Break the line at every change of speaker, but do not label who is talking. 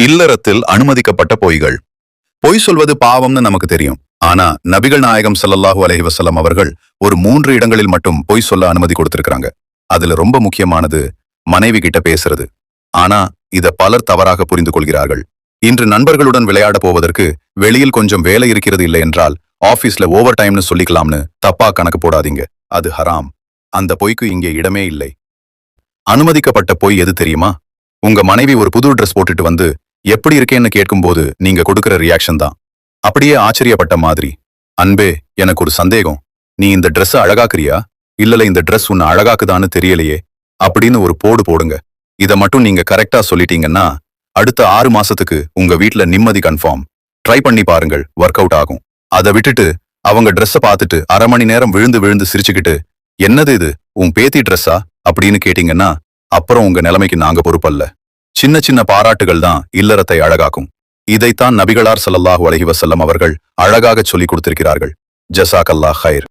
இல்லறத்தில் அனுமதிக்கப்பட்ட பொய்கள். பொய் சொல்வது பாவம்னு நமக்கு தெரியும். ஆனா நபிகள் நாயகம் ஸல்லல்லாஹு அலைஹி வஸல்லம் அவர்கள் ஒரு 3 இடங்களில் மட்டும் பொய் சொல்ல அனுமதி கொடுத்திருக்காங்க. அதுல ரொம்ப முக்கியமானது மனைவி கிட்ட பேசுறது. ஆனா இத பலர் தவறாக புரிந்து கொள்கிறார்கள். இன்று நண்பர்களுடன் விளையாட போவதற்கு வெளியில் கொஞ்சம் வேலை இருக்கிறது இல்லை என்றால் ஆபீஸ்ல ஓவர் டைம்னு சொல்லிக்கலாம்னு தப்பா கணக்கு போடாதீங்க. அது ஹராம். அந்த பொய்க்கு இங்கே இடமே இல்லை. அனுமதிக்கப்பட்ட பொய் எது தெரியுமா? உங்க மனைவி ஒரு புது ட்ரெஸ் போட்டுட்டு வந்து எப்படி இருக்கேன்னு கேட்கும்போது நீங்க கொடுக்கிற ரியாக்ஷன் தான். அப்படியே ஆச்சரியப்பட்ட மாதிரி, அன்பே எனக்கு ஒரு சந்தேகம், நீ இந்த ட்ரெஸ் அழகாக்குறியா இல்லல இந்த ட்ரெஸ் உன்னை அழகாக்குதான்னு தெரியலையே அப்படின்னு ஒரு போடு போடுங்க. இத மட்டும் நீங்க கரெக்டா சொல்லிட்டீங்கன்னா அடுத்த 6 மாசத்துக்கு உங்க வீட்ல நிம்மதி கன்ஃபார்ம். ட்ரை பண்ணி பாருங்கள், ஒர்க் அவுட் ஆகும். அதை விட்டுட்டு அவங்க ட்ரெஸ்ஸை பார்த்துட்டு அரை மணி நேரம் விழுந்து விழுந்து சிரிச்சுக்கிட்டு என்னது இது உன் பேத்தி ட்ரெஸ்ஸா அப்படின்னு கேட்டீங்கன்னா அப்புறம் உங்க நிலைமைக்கு நாங்க பொறுப்பல்ல. சின்ன சின்ன பாராட்டுகள் தான் இல்லறத்தை அழகாக்கும். இதைத்தான் நபிகளார் ஸல்லல்லாஹு அலைஹி வஸல்லம் அவர்கள் அழகாக சொல்லிக் கொடுத்திருக்கிறார்கள். ஜஸாக்கல்லாஹ் ஹைர்.